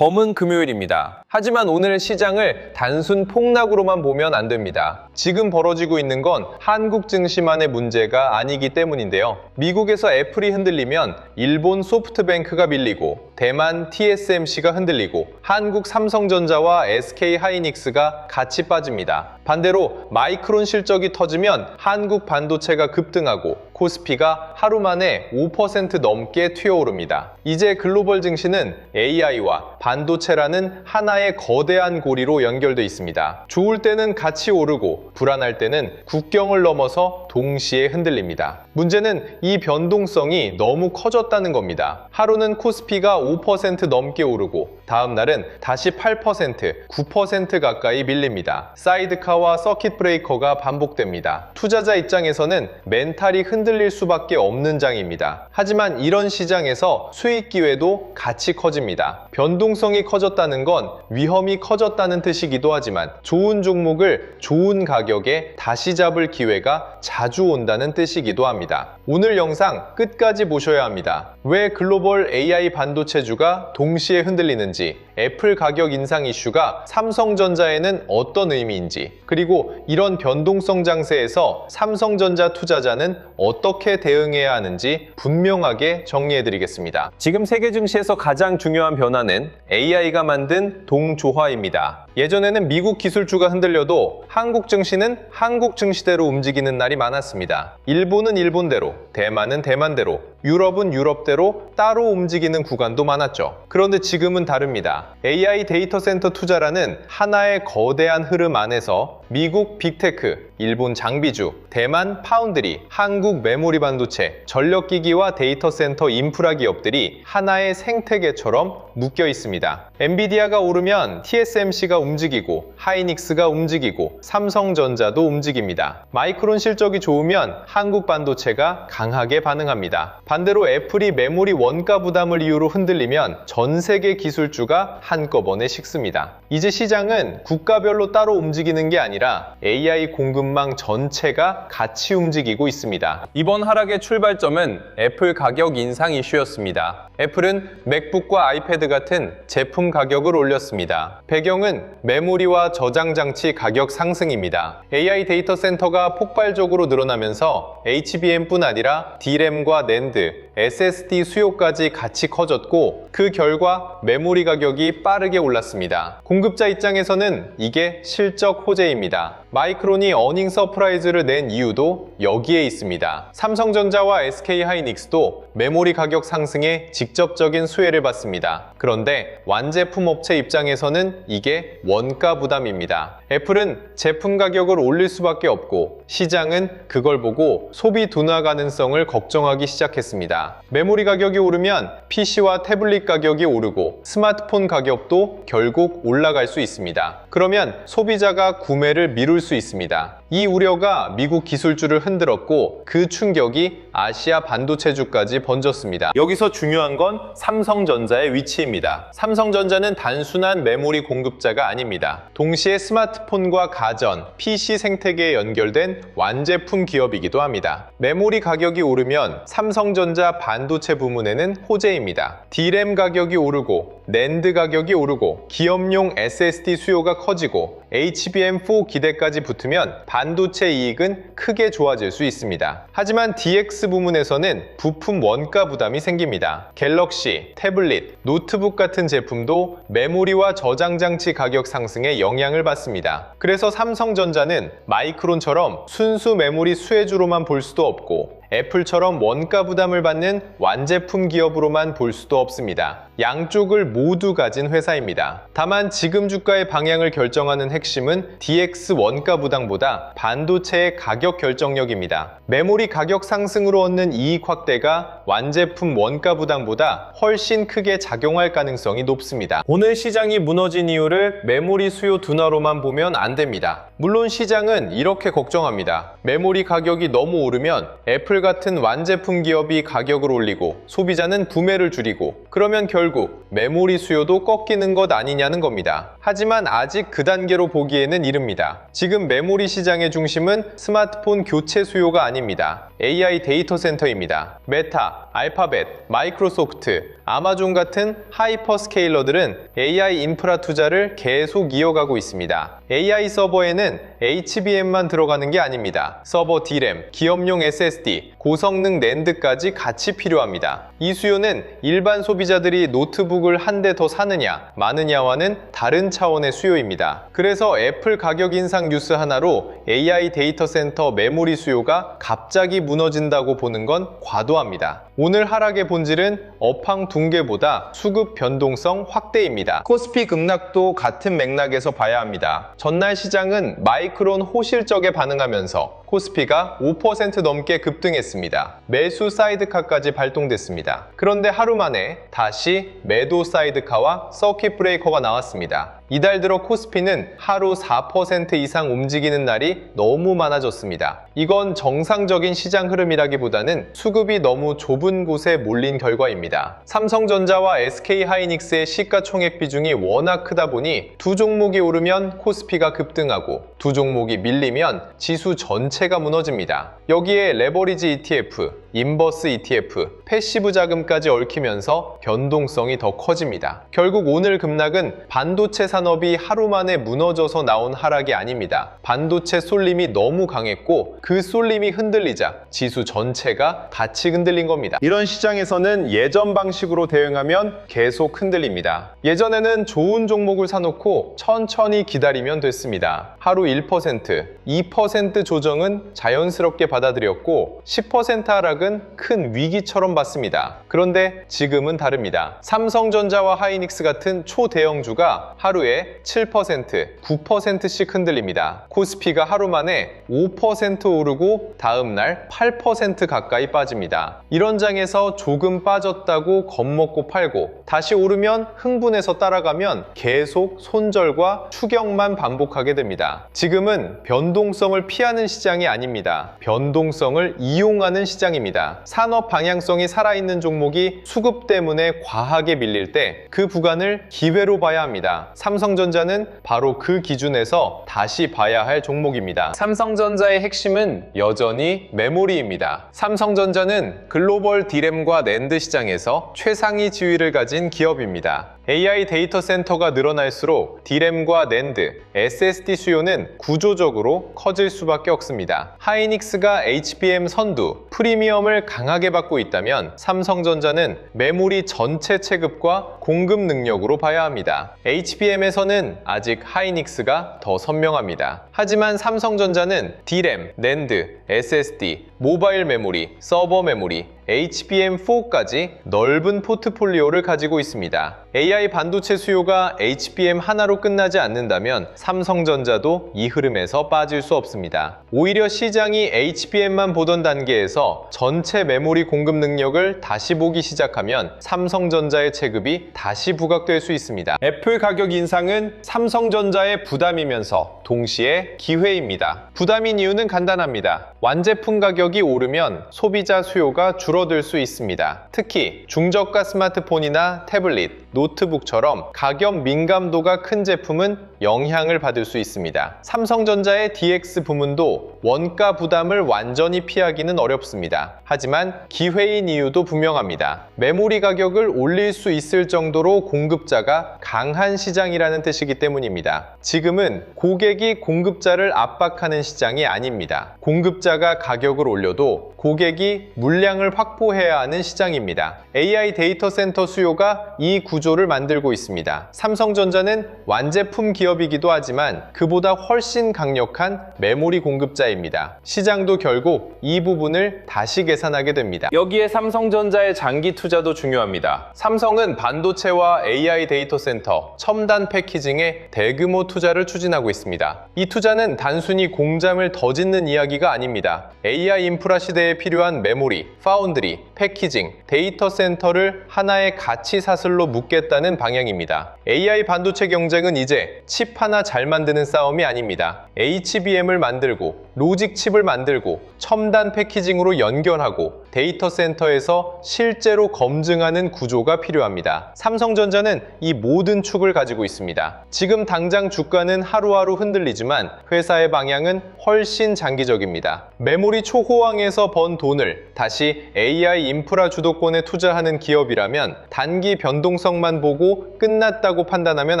검은 금요일입니다. 하지만 오늘 시장을 단순 폭락으로만 보면 안 됩니다. 지금 벌어지고 있는 건 한국 증시만의 문제가 아니기 때문인데요. 미국에서 애플이 흔들리면 일본 소프트뱅크가 밀리고 대만 TSMC가 흔들리고 한국 삼성전자와 SK하이닉스가 같이 빠집니다. 반대로 마이크론 실적이 터지면 한국 반도체가 급등하고 코스피가 하루 만에 5% 넘게 튀어오릅니다. 이제 글로벌 증시는 AI와 반도체라는 하나의 거대한 고리로 연결돼 있습니다. 좋을 때는 같이 오르고 불안할 때는 국경을 넘어서 동시에 흔들립니다. 문제는 이 변동성이 너무 커졌다는 겁니다. 하루는 코스피가 5% 넘게 오르고 다음 날은 다시 8%, 9% 가까이 밀립니다. 사이드카와 서킷 브레이커가 반복됩니다. 투자자 입장에서는 멘탈이 흔들릴 수밖에 없는 장입니다. 하지만 이런 시장에서 수익 기회도 같이 커집니다. 변동성이 커졌다는 건 위험이 커졌다는 뜻이기도 하지만 좋은 종목을 좋은 가격에 다시 잡을 기회가 자주 온다는 뜻이기도 합니다. 오늘 영상 끝까지 보셔야 합니다. 왜 글로벌 AI 반도체주가 동시에 흔들리는지, 애플 가격 인상 이슈가 삼성전자에는 어떤 의미인지, 그리고 이런 변동성 장세에서 삼성전자 투자자는 어떻게 대응해야 하는지 분명하게 정리해드리겠습니다. 지금 세계 증시에서 가장 중요한 변화는 AI가 만든 동조화입니다. 예전에는 미국 기술주가 흔들려도 한국 증시는 한국 증시대로 움직이는 날이 많았습니다. 일본은 일본대로, 대만은 대만대로, 유럽은 유럽대로 따로 움직이는 구간도 많았죠. 그런데 지금은 다릅니다. AI 데이터 센터 투자라는 하나의 거대한 흐름 안에서 미국 빅테크, 일본 장비주, 대만 파운드리, 한국 메모리 반도체, 전력기기와 데이터 센터 인프라 기업들이 하나의 생태계처럼 묶여 있습니다. 엔비디아가 오르면 TSMC가 움직이고 하이닉스가 움직이고 삼성전자도 움직입니다. 마이크론 실적이 좋으면 한국 반도체가 강하게 반응합니다. 반대로 애플이 메모리 원가 부담을 이유로 흔들리면 전 세계 기술주가 한꺼번에 식습니다. 이제 시장은 국가별로 따로 움직이는 게 아니라 AI 공급망 전체가 같이 움직이고 있습니다. 이번 하락의 출발점은 애플 가격 인상 이슈였습니다. 애플은 맥북과 아이패드 같은 제품 가격을 올렸습니다. 배경은 메모리와 저장 장치 가격 상승입니다. AI 데이터 센터가 폭발적으로 늘어나면서 HBM뿐 아니라 D램과 낸드, SSD 수요까지 같이 커졌고 그 결과 메모리 가격이 빠르게 올랐습니다. 공급자 입장에서는 이게 실적 호재입니다. 마이크론이 어닝 서프라이즈를 낸 이유도 여기에 있습니다. 삼성전자와 SK하이닉스도 메모리 가격 상승에 직접적인 수혜를 받습니다. 그런데 완제품 업체 입장에서는 이게 원가 부담입니다. 애플은 제품 가격을 올릴 수밖에 없고 시장은 그걸 보고 소비 둔화 가능성을 걱정하기 시작했습니다. 메모리 가격이 오르면 PC와 태블릿 가격이 오르고 스마트폰 가격도 결국 올라갈 수 있습니다. 그러면 소비자가 구매를 미룰 수 있습니다. 이 우려가 미국 기술주를 흔들었고 그 충격이 아시아 반도체주까지 번졌습니다. 여기서 중요한 건 삼성전자의 위치입니다. 삼성전자는 단순한 메모리 공급자가 아닙니다. 동시에 스마트폰과 가전, PC 생태계에 연결된 완제품 기업이기도 합니다. 메모리 가격이 오르면 삼성전자 반도체 부문에는 호재입니다. D램 가격이 오르고 낸드 가격이 오르고 기업용 SSD 수요가 커지고 HBM4 기대까지 붙으면 반도체 이익은 크게 좋아질 수 있습니다. 하지만 DX 부문에서는 부품 원가 부담이 생깁니다. 갤럭시, 태블릿, 노트북 같은 제품도 메모리와 저장 장치 가격 상승에 영향을 받습니다. 그래서 삼성전자는 마이크론처럼 순수 메모리 수혜주로만 볼 수도 없고 애플처럼 원가 부담을 받는 완제품 기업으로만 볼 수도 없습니다. 양쪽을 모두 가진 회사입니다. 다만 지금 주가의 방향을 결정하는 핵심은 DX 원가 부담보다 반도체의 가격 결정력입니다. 메모리 가격 상승으로 얻는 이익 확대가 완제품 원가 부담보다 훨씬 크게 작용할 가능성이 높습니다. 오늘 시장이 무너진 이유를 메모리 수요 둔화로만 보면 안 됩니다. 물론 시장은 이렇게 걱정합니다. 메모리 가격이 너무 오르면 애플 같은 완제품 기업이 가격을 올리고 소비자는 구매를 줄이고 그러면 결국 메모리 수요도 꺾이는 것 아니냐는 겁니다. 하지만 아직 그 단계로 보기에는 이릅니다. 지금 메모리 시장의 중심은 스마트폰 교체 수요가 아닙니다. AI 데이터 센터입니다. 메타, 알파벳, 마이크로소프트, 아마존 같은 하이퍼스케일러들은 AI 인프라 투자를 계속 이어가고 있습니다. AI 서버에는 HBM만 들어가는 게 아닙니다. 서버 D램, 기업용 SSD, 고성능 낸드까지 같이 필요합니다. 이 수요는 일반 소비자들이 노트북을 한 대 더 사느냐, 마느냐와는 다른 차원의 수요입니다. 그래서 애플 가격 인상 뉴스 하나로 AI 데이터 센터 메모리 수요가 갑자기 무너진다고 보는 건 과도합니다. 오늘 하락의 본질은 업황 붕괴보다 수급 변동성 확대입니다. 코스피 급락도 같은 맥락에서 봐야 합니다. 전날 시장은 마이크론 호실적에 반응하면서 코스피가 5% 넘게 급등했습니다. 매수 사이드카까지 발동됐습니다. 그런데 하루 만에 다시 매도 사이드카와 서킷 브레이커가 나왔습니다. 이달 들어 코스피는 하루 4% 이상 움직이는 날이 너무 많아졌습니다. 이건 정상적인 시장 흐름이라기보다는 수급이 너무 좁은 곳에 몰린 결과입니다. 삼성전자와 SK하이닉스의 시가총액 비중이 워낙 크다 보니 두 종목이 오르면 코스피가 급등하고 두 종목이 밀리면 지수 전체가 무너집니다. 여기에 레버리지 ETF, 인버스 ETF, 패시브 자금까지 얽히면서 변동성이 더 커집니다. 결국 오늘 급락은 반도체 산업이 하루 만에 무너져서 나온 하락이 아닙니다. 반도체 쏠림이 너무 강했고 그 쏠림이 흔들리자 지수 전체가 같이 흔들린 겁니다. 이런 시장에서는 예전 방식으로 대응하면 계속 흔들립니다. 예전에는 좋은 종목을 사놓고 천천히 기다리면 됐습니다. 하루 1%, 2% 조정은 자연스럽게 받아들였고 10% 하락은 큰 위기처럼 봤습니다. 그런데 지금은 다릅니다. 삼성전자와 하이닉스 같은 초대형주가 하루에 7%, 9%씩 흔들립니다. 코스피가 하루 만에 5% 오르고 다음날 8% 가까이 빠집니다. 이런 장에서 조금 빠졌다고 겁먹고 팔고 다시 오르면 흥분해서 따라가면 계속 손절과 추격만 반복하게 됩니다. 지금은 변동성을 피하는 시장이 아닙니다. 변동성을 이용하는 시장입니다. 산업 방향성이 살아있는 종목이 수급 때문에 과하게 밀릴 때 그 구간을 기회로 봐야 합니다. 삼성전자는 바로 그 기준에서 다시 봐야 할 종목입니다. 삼성전자의 핵심은 여전히 메모리입니다. 삼성전자는 글로벌 D램과 낸드 시장에서 최상위 지위를 가진 기업입니다. AI 데이터 센터가 늘어날수록 D램과 낸드, SSD 수요는 구조적으로 커질 수밖에 없습니다. 하이닉스가 HBM 선두, 프리미엄을 강하게 받고 있다면 삼성전자는 메모리 전체 체급과 공급 능력으로 봐야 합니다. HBM에서는 아직 하이닉스가 더 선명합니다. 하지만 삼성전자는 D램, 낸드, SSD, 모바일 메모리, 서버 메모리, HBM4까지 넓은 포트폴리오를 가지고 있습니다. AI 반도체 수요가 HBM 하나로 끝나지 않는다면 삼성전자도 이 흐름에서 빠질 수 없습니다. 오히려 시장이 HBM만 보던 단계에서 전체 메모리 공급 능력을 다시 보기 시작하면 삼성전자의 체급이 다시 부각될 수 있습니다. 애플 가격 인상은 삼성전자의 부담이면서 동시에 기회입니다. 부담인 이유는 간단합니다. 완제품 가격이 오르면 소비자 수요가 줄어들 수 있습니다. 특히 중저가 스마트폰이나 태블릿, 노트북처럼 가격 민감도가 큰 제품은 영향을 받을 수 있습니다. 삼성전자의 DX 부문도 원가 부담을 완전히 피하기는 어렵습니다. 하지만 기회인 이유도 분명합니다. 메모리 가격을 올릴 수 있을 정도로 공급자가 강한 시장이라는 뜻이기 때문입니다. 지금은 고객이 공급자를 압박하는 시장이 아닙니다. 공급자가 가격을 올려도 고객이 물량을 확보해야 하는 시장입니다. AI 데이터 센터 수요가 이 구조를 만들고 있습니다. 삼성전자는 완제품 기업이기도 하지만 그보다 훨씬 강력한 메모리 공급자입니다. 시장도 결국 이 부분을 다시 계산하게 됩니다. 여기에 삼성전자의 장기 투자도 중요합니다. 삼성은 반도체와 AI 데이터 센터, 첨단 패키징에 대규모 투자를 추진하고 있습니다. 이 투자는 단순히 공장을 더 짓는 이야기가 아닙니다. AI 인프라 시대에 필요한 메모리, 파운드리, 패키징, 데이터 센터를 하나의 가치 사슬로 묶어 돕겠다는 방향입니다. AI 반도체 경쟁은 이제 칩 하나 잘 만드는 싸움이 아닙니다. HBM을 만들고 로직 칩을 만들고 첨단 패키징으로 연결하고 데이터 센터에서 실제로 검증하는 구조가 필요합니다. 삼성전자는 이 모든 축을 가지고 있습니다. 지금 당장 주가는 하루하루 흔들리지만 회사의 방향은 훨씬 장기적입니다. 메모리 초호황에서 번 돈을 다시 AI 인프라 주도권에 투자하는 기업이라면 단기 변동성만 보고 끝났다고 판단하면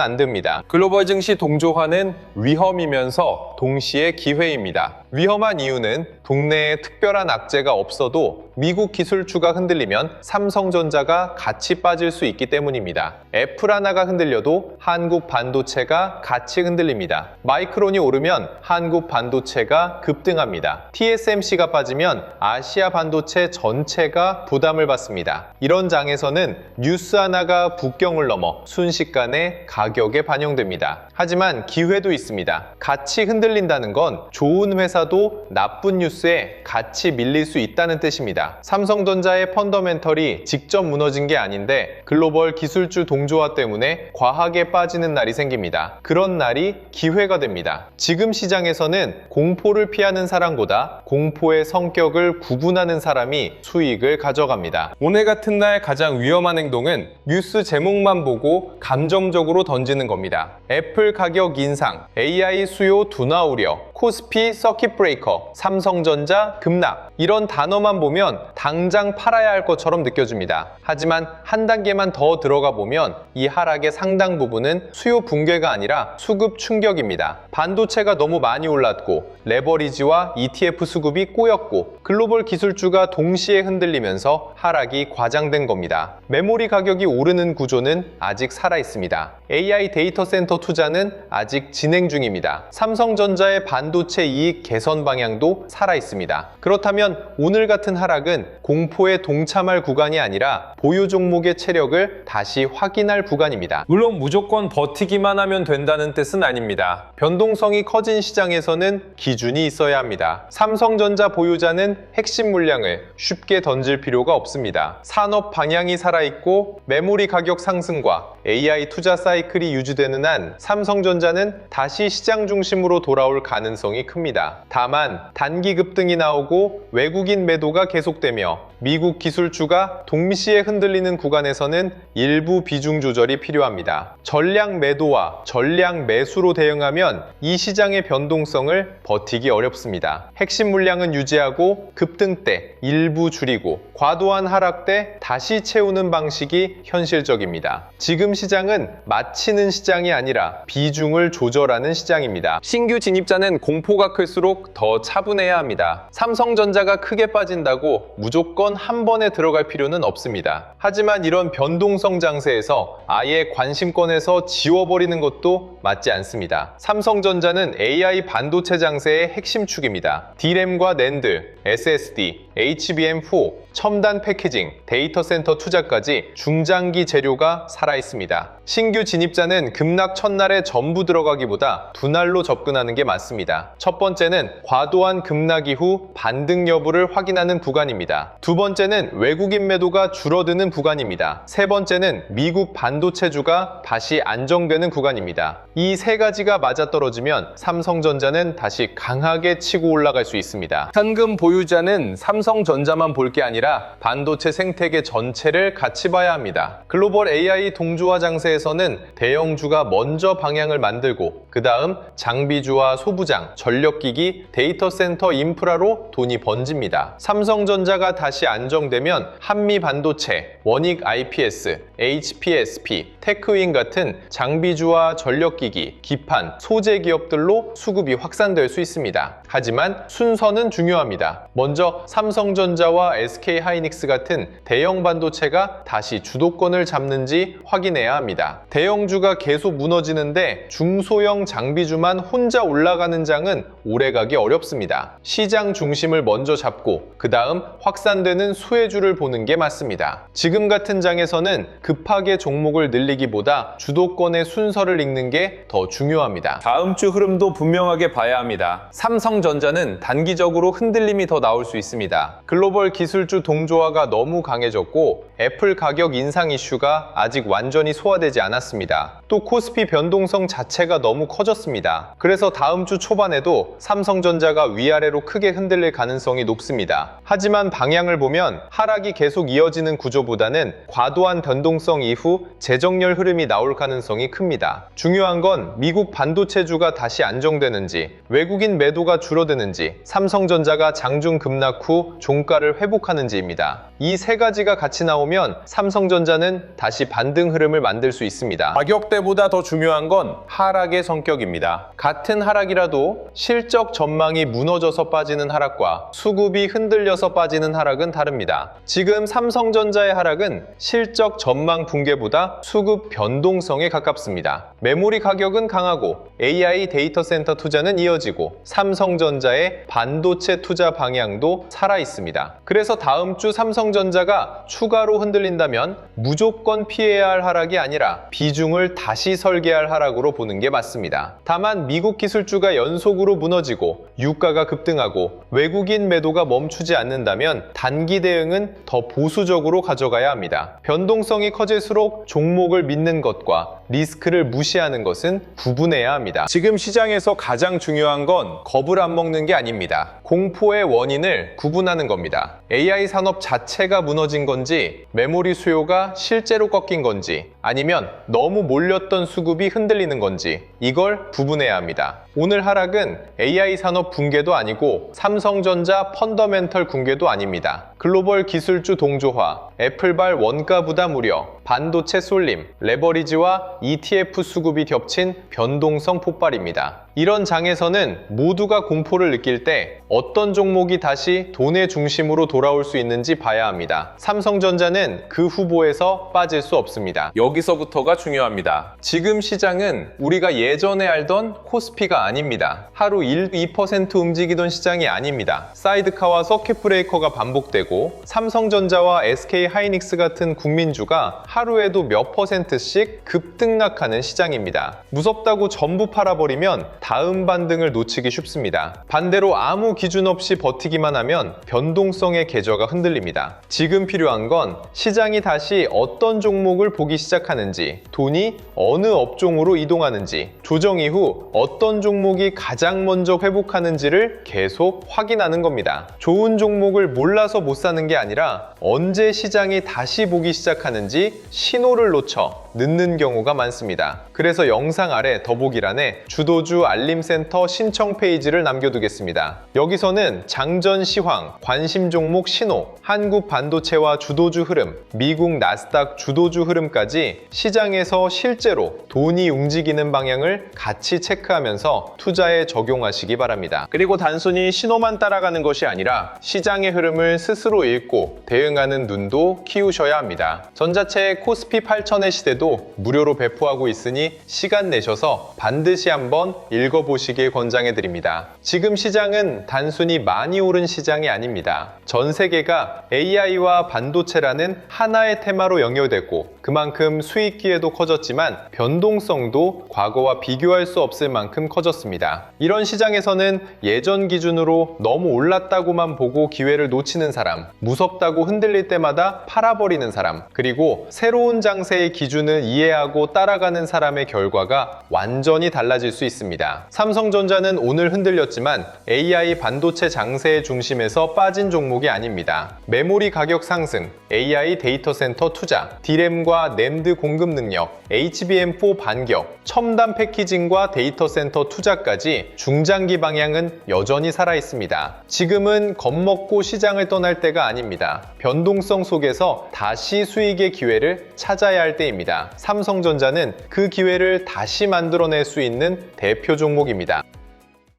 안 됩니다. 글로벌 증시 동조화는 위험이면서 동시에 기회입니다. 위험한 이유는 국내에 특별한 악재가 없어도 미국 기술주가 흔들리면 삼성전자가 같이 빠질 수 있기 때문입니다. 애플 하나가 흔들려도 한국 반도체가 같이 흔들립니다. 마이크론이 오르면 한국 반도체가 급등합니다. TSMC가 빠지면 아시아 반도체 전체가 부담을 받습니다. 이런 장에서는 뉴스 하나가 국경을 넘어 순식간에 가격에 반영됩니다. 하지만 기회도 있습니다. 같이 흔들린다는 건 좋은 회사도 나쁜 뉴스에 같이 밀릴 수 있다는 뜻입니다. 삼성전자의 펀더멘털이 직접 무너진 게 아닌데 글로벌 기술주 동조화 때문에 과하게 빠지는 날이 생깁니다. 그런 날이 기회가 됩니다. 지금 시장에서는 공포를 피하는 사람보다 공포의 성격을 구분하는 사람이 수익을 가져갑니다. 오늘 같은 날 가장 위험한 행동은 뉴스 제목만 보고 감정적으로 던지는 겁니다. 애플 가격 인상, AI 수요 둔화 우려, 코스피 서킷 브레이커, 삼성전자 급락, 이런 단어만 보면 당장 팔아야 할 것처럼 느껴집니다. 하지만 한 단계만 더 들어가 보면 이 하락의 상당 부분은 수요 붕괴가 아니라 수급 충격입니다. 반도체가 너무 많이 올랐고 레버리지와 ETF 수급이 꼬였고 글로벌 기술주가 동시에 흔들리면서 하락이 과장된 겁니다. 메모리 가격이 오르는 구조는 아직 살아있습니다. AI 데이터 센터 투자는 아직 진행 중입니다. 삼성전자의 반도체 이익 개선 방향도 살아있습니다. 그렇다면 오늘 같은 하락은 공포에 동참할 구간이 아니라 보유 종목의 체력을 다시 확인할 구간입니다. 물론 무조건 버티기만 하면 된다는 뜻은 아닙니다. 변동성이 커진 시장에서는 기준이 있어야 합니다. 삼성전자 보유자는 핵심 물량을 쉽게 던질 필요가 없습니다. 산업 방향이 살아있고 메모리 가격 상승과 AI 투자 사이클이 유지되는 한 삼성전자는 다시 시장 중심으로 돌아올 가능성이 큽니다. 다만 단기 급등이 나오고 외국인 매도가 계속되며 미국 기술주가 동시에 흔들리는 구간에서는 일부 비중 조절이 필요합니다. 전량 매도와 전량 매수로 대응하면 이 시장의 변동성을 버티기 어렵습니다. 핵심 물량은 유지하고 급등 때 일부 줄이고 과도한 하락 때 다시 채우는 방식이 현실적입니다. 지금 시장은 맞히는 시장이 아니라 비중을 조절하는 시장입니다. 신규 진입자는 공포가 클수록 더 차분해야 합니다. 삼성전자가 크게 빠진다고 무조건 한 번에 들어갈 필요는 없습니다. 하지만 이런 변동성 장세에서 아예 관심권에서 지워버리는 것도 맞지 않습니다. 삼성전자는 AI 반도체 장세의 핵심 축입니다. D램과 낸드, SSD, HBM4, 첨단 패키징, 데이터 센터 투자까지 중장기 재료가 살아있습니다. 신규 진입자는 급락 첫날에 전부 들어가기보다 두 날로 접근하는 게 맞습니다. 첫 번째는 과도한 급락 이후 반등 여부를 확인하는 구간입니다. 두 번째는 외국인 매도가 줄어드는 구간입니다. 세 번째는 미국 반도체주가 다시 안정되는 구간입니다. 이 세 가지가 맞아떨어지면 삼성전자는 다시 강하게 치고 올라갈 수 있습니다. 현금 보유자는 삼성전자만 볼 게 아니라 반도체 생태계 전체를 같이 봐야 합니다. 글로벌 AI 동조화 장세에서는 대형주가 먼저 방향을 만들고 그 다음 장비주와 소부장, 전력기기, 데이터 센터 인프라로 돈이 번집니다. 삼성전자가 다시 안정되면 한미 반도체, 원익 IPS, HPSP, 테크윈 같은 장비주와 전력기기, 기판, 소재 기업들로 수급이 확산될 수 있습니다. 하지만 순서는 중요합니다. 먼저 삼성전자와 SK하이닉스 같은 대형 반도체가 다시 주도권을 잡는지 확인해야 합니다. 대형주가 계속 무너지는데 중소형 장비주만 혼자 올라가는 장은 오래가기 어렵습니다. 시장 중심을 먼저 잡고 그 다음 확산되는 수혜주를 보는 게 맞습니다. 지금 같은 장에서는 급하게 종목을 늘리기보다 주도권의 순서를 읽는 게 더 중요합니다. 다음 주 흐름도 분명하게 봐야 합니다. 삼성전자는 단기적으로 흔들림이 더 나올 수 있습니다. 글로벌 기술주 동조화가 너무 강해졌고 애플 가격 인상 이슈가 아직 완전히 소화되지 않았습니다. 또 코스피 변동성 자체가 너무 커졌습니다. 그래서 다음 주 초반에도 삼성전자가 위아래로 크게 흔들릴 가능성이 높습니다. 하지만 방향을 보면 하락이 계속 이어지는 구조보다는 과도한 변동성 이후 재정렬 흐름이 나올 가능성이 큽니다. 중요한 건 미국 반도체주가 다시 안정되는지, 외국인 매도가 줄어드는지, 삼성전자가 장중 급락 후 종가를 회복하는지입니다. 이 세 가지가 같이 나오면 삼성전자는 다시 반등 흐름을 만들 수 있습니다. 가격대보다 더 중요한 건 하락의 성격입니다. 같은 하락이라도 실적 전망이 무너져서 빠지는 하락과 수급이 흔들려서 빠지는 하락은 다릅니다. 지금 삼성전자의 하락은 실적 전망 붕괴보다 수급 변동성에 가깝습니다. 메모리 가격은 강하고 AI 데이터 센터 투자는 이어지고 삼성전자의 반도체 투자 방향도 살아있습니다. 그래서 다음 주 삼성전자가 추가로 흔들린다면 무조건 피해야 할 하락이 아니라 비중을 다시 설계할 하락으로 보는 게 맞습니다. 다만 미국 기술주가 연속으로 무너지고 유가가 급등하고 외국인 매도가 멈추지 않는다면 단기 대응은 더 보수적으로 가져가야 합니다. 변동성이 커질수록 종목을 믿는 것과 리스크를 무시하는 것은 구분해야 합니다. 지금 시장에서 가장 중요한 건 겁을 안 먹는 게 아닙니다. 공포의 원인을 구분하는 겁니다. AI 산업 자체가 무너진 건지, 메모리 수요가 실제로 꺾인 건지, 아니면 너무 몰렸던 수급이 흔들리는 건지, 이걸 구분해야 합니다. 오늘 하락은 AI 산업 붕괴도 아니고 삼성전자 펀더멘털 붕괴도 아닙니다. 글로벌 기술주 동조화, 애플발 원가 부담 우려, 반도체 쏠림, 레버리지와 ETF 수급이 겹친 변동성 폭발입니다. 이런 장에서는 모두가 공포를 느낄 때 어떤 종목이 다시 돈의 중심으로 돌아올 수 있는지 봐야 합니다. 삼성전자는 그 후보에서 빠질 수 없습니다. 여기서부터가 중요합니다. 지금 시장은 우리가 예전에 알던 코스피가 아닙니다. 하루 1, 2% 움직이던 시장이 아닙니다. 사이드카와 서킷 브레이커가 반복되고 삼성전자와 SK 하이닉스 같은 국민주가 하루에도 몇 %씩 급등락하는 시장입니다. 무섭다고 전부 팔아버리면 다음 반등을 놓치기 쉽습니다. 반대로 아무 기준 없이 버티기만 하면 변동성의 계좌가 흔들립니다. 지금 필요한 건 시장이 다시 어떤 종목을 보기 시작하는지, 돈이 어느 업종으로 이동하는지, 조정 이후 어떤 종목이 가장 먼저 회복하는지를 계속 확인하는 겁니다. 좋은 종목을 몰라서 못 사는 게 아니라 언제 시장이 다시 보기 시작하는지 신호를 놓쳐 늦는 경우가 많습니다. 그래서 영상 아래 더보기란에 주도주 알림센터 신청 페이지를 남겨두겠습니다. 여기서는 장전 시황, 관심 종목 신호, 한국 반도체와 주도주 흐름, 미국 나스닥 주도주 흐름까지 시장에서 실제로 돈이 움직이는 방향을 같이 체크하면서 투자에 적용하시기 바랍니다. 그리고 단순히 신호만 따라가는 것이 아니라 시장의 흐름을 스스로 읽고 대응하는 눈도 키우셔야 합니다. 전자책 코스피 8000의 시대도 무료로 배포하고 있으니 시간 내셔서 반드시 한번 읽어보시길 권장해드립니다. 지금 시장은 단순히 많이 오른 시장이 아닙니다. 전 세계가 AI와 반도체라는 하나의 테마로 연결됐고 그만큼 수익 기회도 커졌지만 변동성도 과거와 비교할 수 없을 만큼 커졌습니다. 이런 시장에서는 예전 기준으로 너무 올랐다고만 보고 기회를 놓치는 사람, 무섭다고 흔들릴 때마다 팔아버리는 사람, 그리고 새로운 장세의 기준을 이해하고 따라가는 사람의 결과가 완전히 달라질 수 있습니다. 삼성전자는 오늘 흔들렸지만 AI 반도체 장세의 중심에서 빠진 종목이 아닙니다. 메모리 가격 상승, AI 데이터 센터 투자, D램과 낸드 공급 능력, HBM4 반격, 첨단 패키징과 데이터 센터 투자까지 중장기 방향은 여전히 살아있습니다. 지금은 겁먹고 시장을 떠날 때가 아닙니다. 변동성 속에서 다시 수익의 기회를 찾아야 할 때입니다. 삼성전자는 그 기회를 다시 만들어낼 수 있는 대표 종목입니다.